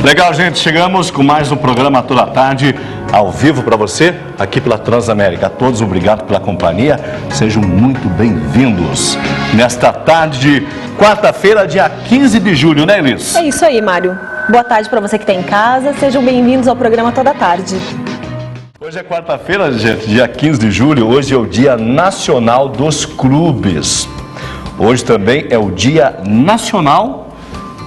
Legal, gente, chegamos com mais um programa toda tarde, ao vivo para você, aqui pela Transamérica. A todos, obrigado pela companhia, sejam muito bem-vindos nesta tarde de quarta-feira, dia 15 de julho, né, Elis? É isso aí, Mário. Boa tarde para você que está em casa, sejam bem-vindos ao programa Toda Tarde. Hoje é quarta-feira, gente, dia 15 de julho, hoje é o Dia Nacional dos Clubes. Hoje também é o Dia Nacional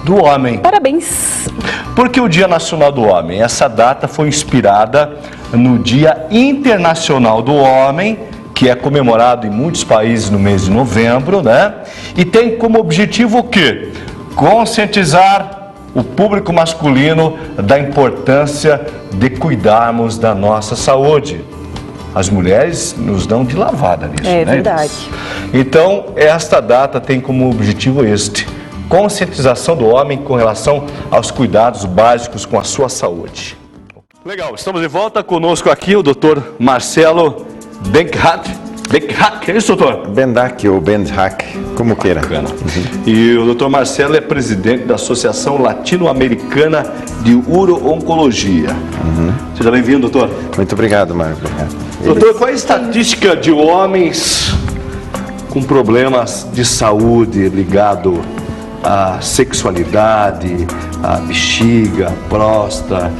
do Homem. Parabéns! Por que o Dia Nacional do Homem? Essa data foi inspirada no Dia Internacional do Homem, que é comemorado em muitos países no mês de novembro, né? E tem como objetivo o quê? Conscientizar o público masculino da importância de cuidarmos da nossa saúde. As mulheres nos dão de lavada nisso, né? É verdade. Então, esta data tem como objetivo conscientização do homem com relação aos cuidados básicos com a sua saúde. Legal, estamos de volta conosco aqui o Dr. Marcelo Benhack. Benhack, é isso, doutor? Benhack ou Benhack, como queira. E o Dr. Marcelo é presidente da Associação Latino-Americana de Uro-Oncologia. Seja bem-vindo, doutor. Muito obrigado, Mário. Doutor, qual é a estatística de homens com problemas de saúde ligado à sexualidade, à bexiga, à próstata?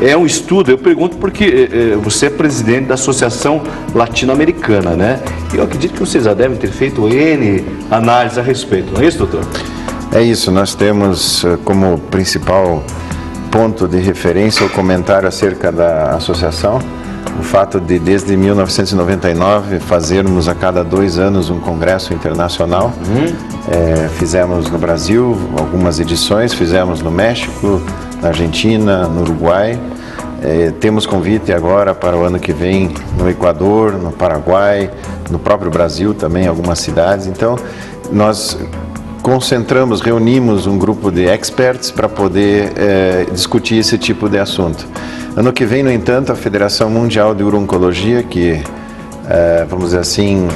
É um estudo, eu pergunto porque você é presidente da Associação Latino-Americana, né? E eu acredito que vocês já devem ter feito N análises a respeito, não é isso, doutor? É isso, nós temos como principal ponto de referência o comentário acerca da associação, o fato de, desde 1999, fazermos a cada 2 anos um congresso internacional. Fizemos no Brasil algumas edições, fizemos no México, na Argentina, no Uruguai. Temos convite agora para o ano que vem no Equador, no Paraguai, no próprio Brasil também, algumas cidades. Então, nós concentramos, reunimos um grupo de experts para poder discutir esse tipo de assunto. Ano que vem, no entanto, a Federação Mundial de Uro-Oncologia, que, vamos dizer assim,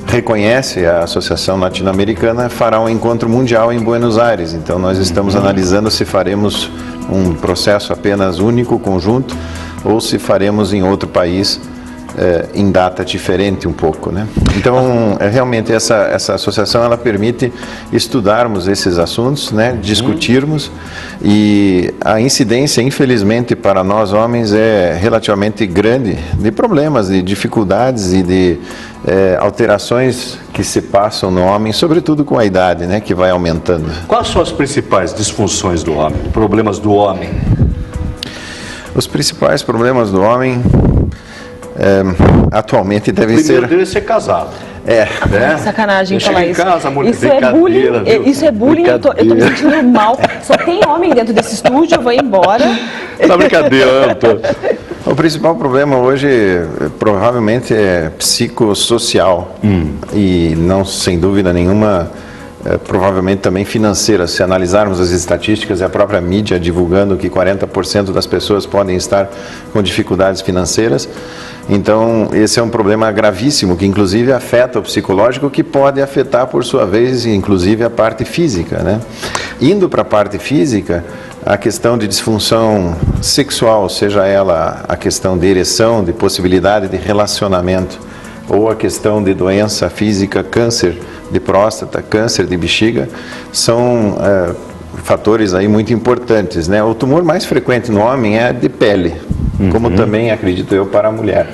reconhece a Associação Latino-Americana, fará um encontro mundial em Buenos Aires. Então, nós estamos analisando se faremos um processo apenas único, conjunto, ou se faremos em outro país, em data diferente um pouco, né? Então, realmente essa associação ela permite estudarmos esses assuntos, né? Discutirmos, e a incidência, infelizmente, para nós homens é relativamente grande de problemas, de dificuldades e de alterações que se passam no homem, sobretudo com a idade, né? Que vai aumentando. Quais são as principais disfunções do homem, problemas do homem? Os principais problemas do homem atualmente devem Primeiro deve ser casado. Sacanagem falar isso. Casa, mulher, Isso é bullying, isso é bullying, eu tô me sentindo mal. Só tem homem dentro desse estúdio, eu vou embora. Tá brincadeira, né, doutor? O principal problema hoje provavelmente é psicossocial e não, sem dúvida nenhuma, provavelmente também financeira. Se analisarmos as estatísticas e a própria mídia divulgando que 40% das pessoas podem estar com dificuldades financeiras. Então, esse é um problema gravíssimo, que inclusive afeta o psicológico, que pode afetar, por sua vez, inclusive a parte física, né? Indo para a parte física, a questão de disfunção sexual, seja ela a questão de ereção, de possibilidade de relacionamento, ou a questão de doença física, câncer de próstata, câncer de bexiga, são fatores aí muito importantes, né? O tumor mais frequente no homem é de pele, como também, acredito eu, para a mulher.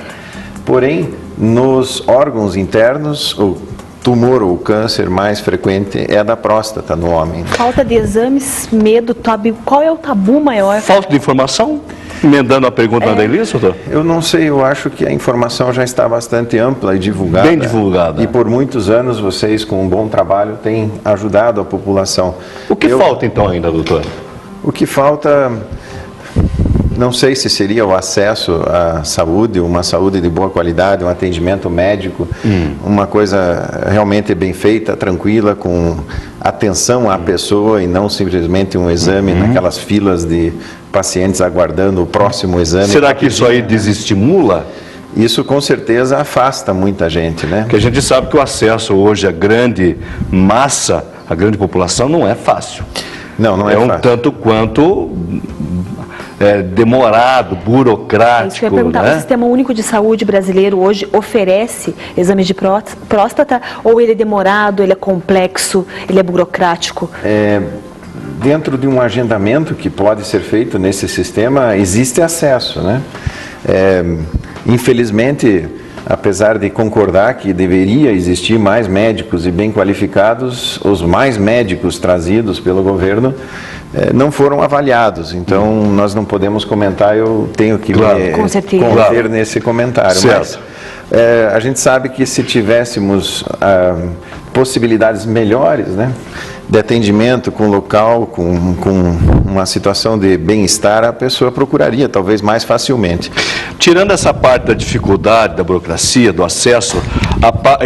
Porém, nos órgãos internos, o tumor ou câncer mais frequente é da próstata no homem. Falta de exames, medo, tabu. Qual é o tabu maior? Falta de informação? Emendando a pergunta da Elis, doutor? Eu não sei, eu acho que a informação já está bastante ampla e divulgada. Bem divulgada. E por muitos anos vocês, com um bom trabalho, têm ajudado a população. O que falta então ainda, doutor? O que falta, não sei se seria o acesso à saúde, uma saúde de boa qualidade, um atendimento médico, uma coisa realmente bem feita, tranquila, com atenção à pessoa e não simplesmente um exame naquelas filas de pacientes aguardando o próximo exame. Será que isso aí desestimula? Isso com certeza afasta muita gente, né? Porque a gente sabe que o acesso hoje à grande massa, à grande população, não é fácil. Não é um fácil. tanto quanto demorado, burocrático. Isso que eu ia perguntar, né? o Sistema Único de Saúde brasileiro hoje oferece exames de próstata, ou ele é demorado, ele é complexo, ele é burocrático? Dentro de um agendamento que pode ser feito nesse sistema, existe acesso, né? Infelizmente, apesar de concordar que deveria existir mais médicos e bem qualificados, os mais médicos trazidos pelo governo não foram avaliados. Então, nós não podemos comentar, eu tenho que me conter nesse comentário. Certo. Mas a gente sabe que se tivéssemos possibilidades melhores, né, de atendimento com local, com uma situação de bem-estar, a pessoa procuraria talvez mais facilmente. Tirando essa parte da dificuldade, da burocracia, do acesso,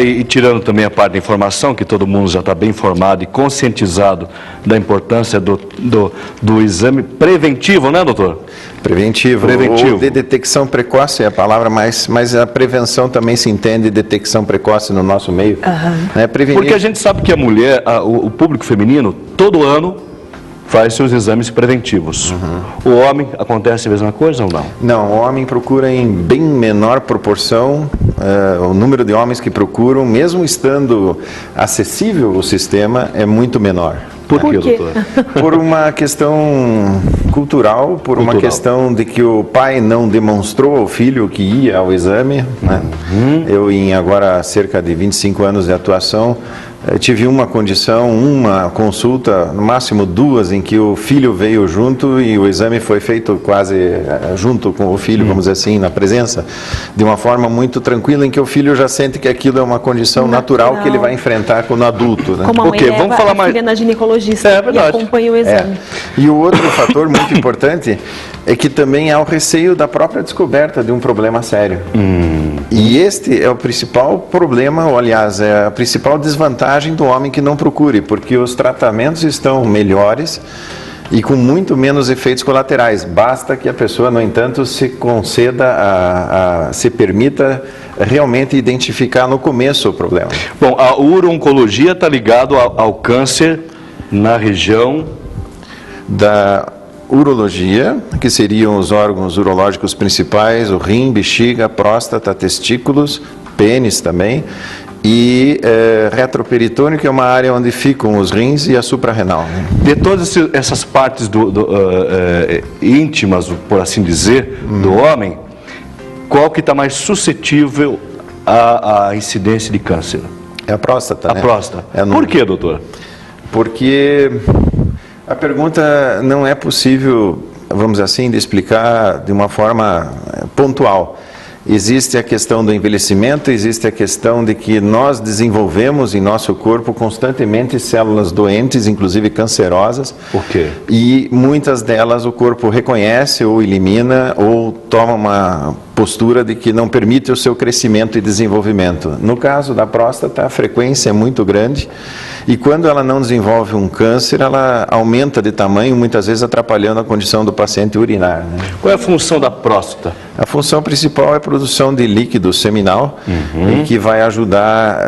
e tirando também a parte da informação, que todo mundo já está bem informado e conscientizado da importância do exame preventivo, né, doutor? Preventivo. Ou de detecção precoce é a palavra, mas a prevenção também se entende detecção precoce no nosso meio. Né? Porque a gente sabe que a mulher, o público feminino, todo ano faz seus exames preventivos. O homem, acontece a mesma coisa ou não? Não, o homem procura em bem menor proporção. O número de homens que procuram, mesmo estando acessível o sistema, é muito menor. Por quê, doutor? Por uma questão cultural, uma questão de que o pai não demonstrou ao filho que ia ao exame. Né? Eu, em agora cerca de 25 anos de atuação, tive uma consulta, no máximo 2, em que o filho veio junto e o exame foi feito quase junto com o filho, vamos dizer assim, na presença, de uma forma muito tranquila, em que o filho já sente que aquilo é uma condição natural que ele vai enfrentar quando adulto. Né? Como a mãe leva a filha na ginecologista e acompanha o exame. E o outro fator muito importante é que também há o receio da própria descoberta de um problema sério. E este é o principal problema, ou aliás, é a principal desvantagem do homem que não procure, porque os tratamentos estão melhores e com muito menos efeitos colaterais. Basta que a pessoa, no entanto, se conceda, se permita realmente identificar no começo o problema. Bom, a uro-oncologia está ligado ao câncer na região da urologia, que seriam os órgãos urológicos principais, o rim, bexiga, próstata, testículos, pênis também, e retroperitônio, que é uma área onde ficam os rins, e a suprarrenal. Né? De todas essas partes íntimas, por assim dizer, do homem, qual que está mais suscetível à incidência de câncer? É a próstata. A próstata. Por quê, doutor? Porque a pergunta não é possível, vamos dizer assim, de explicar de uma forma pontual. Existe a questão do envelhecimento, existe a questão de que nós desenvolvemos em nosso corpo constantemente células doentes, inclusive cancerosas. Por quê? E muitas delas o corpo reconhece ou elimina ou toma uma postura de que não permite o seu crescimento e desenvolvimento. No caso da próstata, a frequência é muito grande e quando ela não desenvolve um câncer, ela aumenta de tamanho, muitas vezes atrapalhando a condição do paciente urinar. Né? Qual é a função da próstata? A função principal é a produção de líquido seminal, e que vai ajudar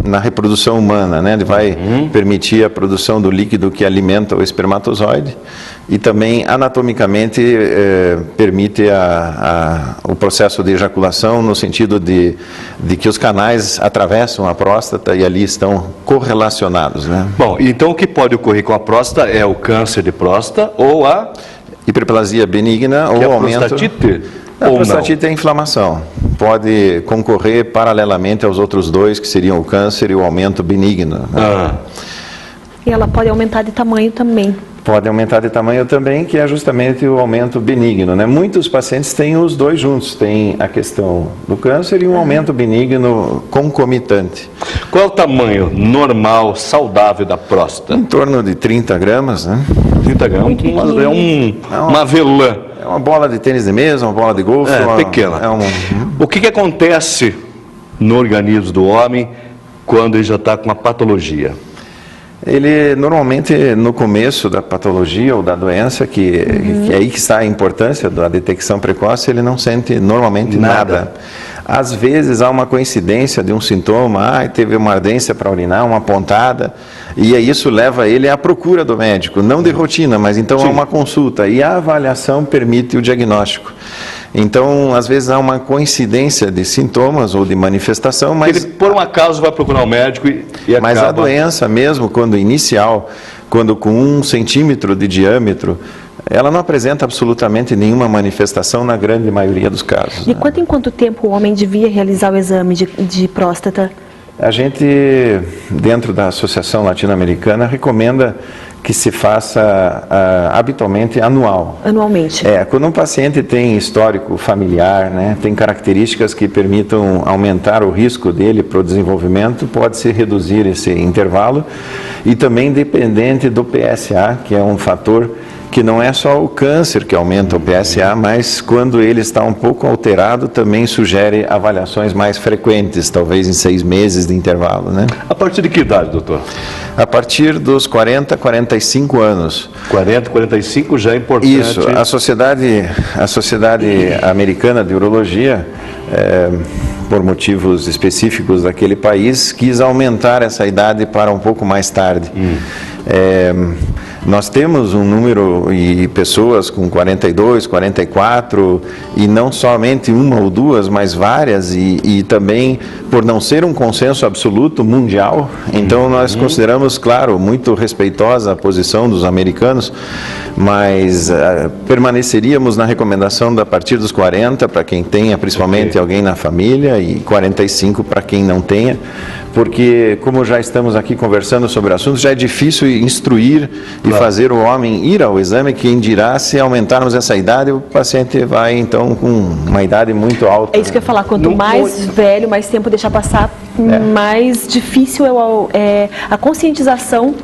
na reprodução humana, né? Vai permitir a produção do líquido que alimenta o espermatozoide e também anatomicamente permite o processo de ejaculação, no sentido de que os canais atravessam a próstata e ali estão correlacionados. Né? Bom, então o que pode ocorrer com a próstata é o câncer de próstata ou a hiperplasia benigna ou aumento... prostatite? A prostatite é inflamação. Pode concorrer paralelamente aos outros dois, que seriam o câncer e o aumento benigno. Né? E ela pode aumentar de tamanho também. Pode aumentar de tamanho também, que é justamente o aumento benigno. Né? Muitos pacientes têm os dois juntos. Tem a questão do câncer e um aumento benigno concomitante. Qual é o tamanho normal, saudável da próstata? Em torno de 30 gramas. Né? 30 gramas é uma avelã. É uma bola de tênis de mesa, uma bola de golfe. Pequena. O que acontece no organismo do homem quando ele já está com uma patologia? Ele, normalmente, no começo da patologia ou da doença, que é aí que está a importância da detecção precoce, ele não sente normalmente nada. Às vezes há uma coincidência de um sintoma, teve uma ardência para urinar, uma pontada, e aí isso leva ele à procura do médico, não de rotina, mas então a uma consulta, e a avaliação permite o diagnóstico. Então, às vezes há uma coincidência de sintomas ou de manifestação, mas... Ele, por um acaso, vai procurar um médico e acaba... Mas a doença mesmo, quando inicial, quando com 1 centímetro de diâmetro, ela não apresenta absolutamente nenhuma manifestação na grande maioria dos casos. E em quanto tempo o homem devia realizar o exame de próstata? A gente, dentro da Associação Latino-Americana, recomenda que se faça habitualmente anual. Anualmente. Quando um paciente tem histórico familiar, né, tem características que permitam aumentar o risco dele para o desenvolvimento, pode-se reduzir esse intervalo, e também dependente do PSA, que é um fator que não é só o câncer que aumenta o PSA, mas quando ele está um pouco alterado, também sugere avaliações mais frequentes, talvez em 6 meses de intervalo, né? A partir de que idade, doutor? A partir dos 40, 45 anos. 40, 45 já é importante. Isso, a Sociedade Americana de Urologia, por motivos específicos daquele país, quis aumentar essa idade para um pouco mais tarde. Nós temos um número de pessoas com 42, 44, e não somente uma ou duas, mas várias, e também por não ser um consenso absoluto mundial, então nós consideramos, claro, muito respeitosa a posição dos americanos, mas permaneceríamos na recomendação a partir dos 40, para quem tenha principalmente alguém na família, e 45 para quem não tenha, porque como já estamos aqui conversando sobre o assunto, já é difícil instruir e fazer o homem ir ao exame, quem dirá se aumentarmos essa idade, o paciente vai então com uma idade muito alta. É isso que eu ia falar, quanto mais velho, mais tempo deixar passar, mais difícil é a conscientização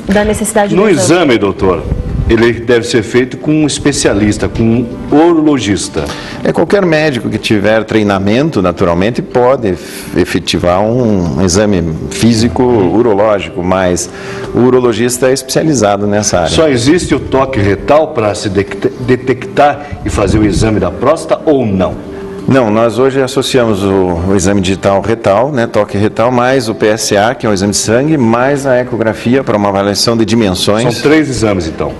da necessidade do exame, doutor, ele deve ser feito com um especialista, com um urologista. Qualquer médico que tiver treinamento, naturalmente, pode efetivar um exame físico urológico, mas o urologista é especializado nessa área. Só existe o toque retal para se detectar e fazer o exame da próstata ou não? Não, nós hoje associamos o exame digital retal, né, toque retal, mais o PSA, que é um exame de sangue, mais a ecografia para uma avaliação de dimensões. São 3 exames, então.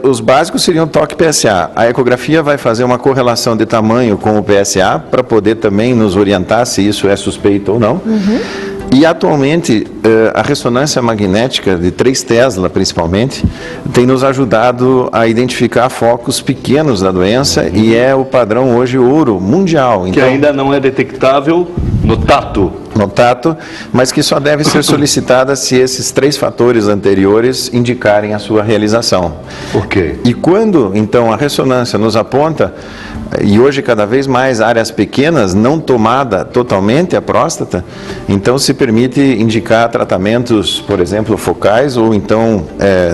Os básicos seriam toque e PSA. A ecografia vai fazer uma correlação de tamanho com o PSA para poder também nos orientar se isso é suspeito ou não. E atualmente a ressonância magnética de 3 Tesla principalmente tem nos ajudado a identificar focos pequenos da doença e é o padrão hoje ouro mundial. Que ainda não é detectável no tato. No tato, mas que só deve ser solicitada se esses 3 fatores anteriores indicarem a sua realização. Ok. E quando, então, a ressonância nos aponta, e hoje cada vez mais áreas pequenas, não tomada totalmente a próstata, então se permite indicar tratamentos, por exemplo, focais, ou então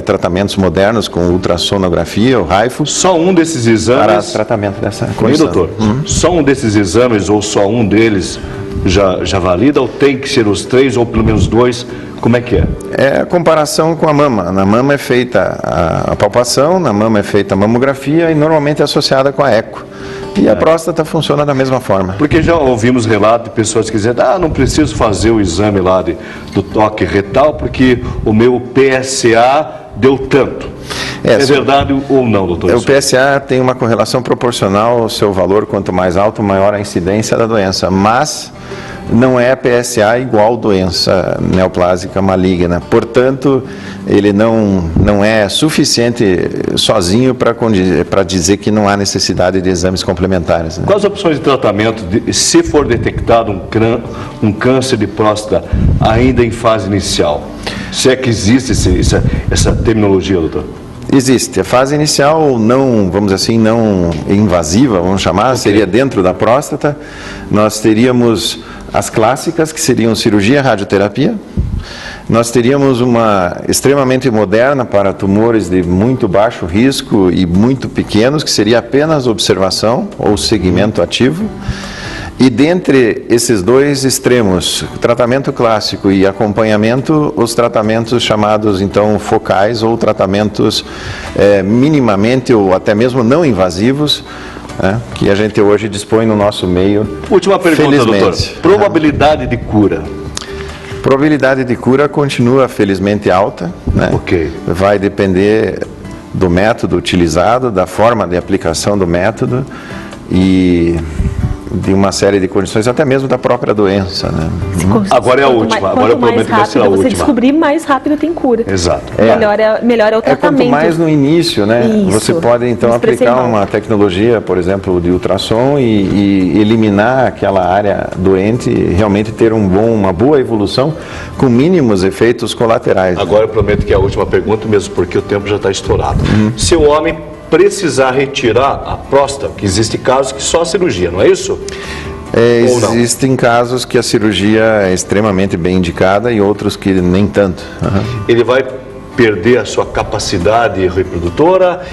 tratamentos modernos com ultrassonografia ou raifo. Só um desses exames... Para tratamento dessa condição. Doutor, só um desses exames ou só um deles já valida, ou tem que ser os 3 ou pelo menos 2? Como é que é? É a comparação com a mama. Na mama é feita a palpação, na mama é feita a mamografia e normalmente é associada com a eco. E a próstata funciona da mesma forma. Porque já ouvimos relatos de pessoas que dizem, não preciso fazer o exame lá do toque retal porque o meu PSA deu tanto. É verdade ou não, doutor? O PSA tem uma correlação proporcional ao seu valor, quanto mais alto, maior a incidência da doença, mas não é PSA igual doença neoplásica maligna. Portanto, ele não é suficiente sozinho para dizer que não há necessidade de exames complementares, né? Quais as opções de tratamento se for detectado um câncer de próstata ainda em fase inicial? Se é que existe essa terminologia, doutor? Existe. A fase inicial não, vamos dizer assim, não invasiva, vamos chamar, seria dentro da próstata. Nós teríamos as clássicas, que seriam cirurgia e radioterapia. Nós teríamos uma extremamente moderna para tumores de muito baixo risco e muito pequenos, que seria apenas observação ou segmento ativo. E dentre esses 2 extremos, tratamento clássico e acompanhamento, os tratamentos chamados então focais ou tratamentos minimamente ou até mesmo não invasivos, né, que a gente hoje dispõe no nosso meio. Última pergunta, doutor. Felizmente. Probabilidade de cura. Probabilidade de cura continua felizmente alta, né? Ok. Vai depender do método utilizado, da forma de aplicação do método e de uma série de condições, até mesmo da própria doença, né? Agora é a última, agora eu prometo que vai ser a última. Você descobrir, mais rápido tem cura. Exato. Melhor é o É quanto tratamento. mais no início, né? Isso. Você pode então Me expressei aplicar mal. uma tecnologia, por exemplo, de ultrassom e eliminar aquela área doente e realmente ter uma boa evolução com mínimos efeitos colaterais. Agora eu prometo que é a última pergunta, mesmo porque o tempo já está estourado. Se o homem precisar retirar a próstata, que existe casos que só a cirurgia, não é isso? Ou não? Existem casos que a cirurgia é extremamente bem indicada e outros que nem tanto. Ele vai perder a sua capacidade reprodutora,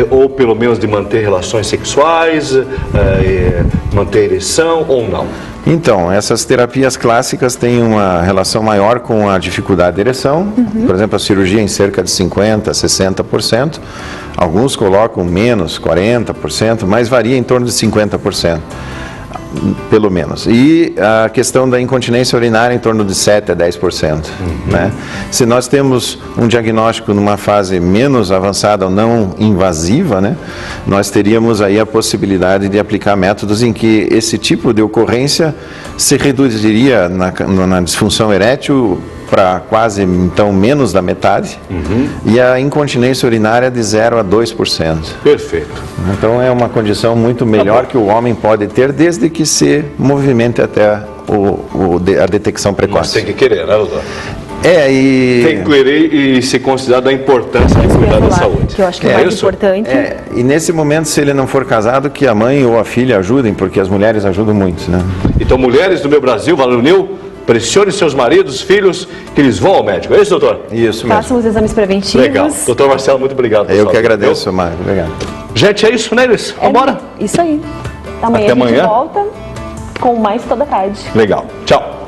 ou pelo menos de manter relações sexuais, manter ereção, ou não? Então, essas terapias clássicas têm uma relação maior com a dificuldade de ereção. Por exemplo, a cirurgia em cerca de 50%, 60%. Alguns colocam menos, 40%, mas varia em torno de 50%. Pelo menos. E a questão da incontinência urinária em torno de 7% a 10%. Né? Se nós temos um diagnóstico numa fase menos avançada ou não invasiva, né, nós teríamos aí a possibilidade de aplicar métodos em que esse tipo de ocorrência se reduziria na disfunção erétil para quase, então, menos da metade, e a incontinência urinária de 0% a 2%. Perfeito. Então é uma condição muito melhor que o homem pode ter, desde que se movimente até a detecção Mas precoce. tem que querer, né, doutor? Tem que querer e ser considerado a importância de cuidar da saúde. Que eu acho que é mais importante. E nesse momento, se ele não for casado, que a mãe ou a filha ajudem, porque as mulheres ajudam muito, né? Então, mulheres do meu Brasil, Valeu Nil, pressione seus maridos, filhos, que eles vão ao médico. É isso, doutor? Isso mesmo. Façam os exames preventivos. Legal. Doutor Marcelo, muito obrigado. Eu pessoal. que agradeço, Mário. Obrigado. Gente, é isso, né, Elis? Vambora? Isso aí. Até a gente amanhã. volta com mais toda tarde. Legal. Tchau.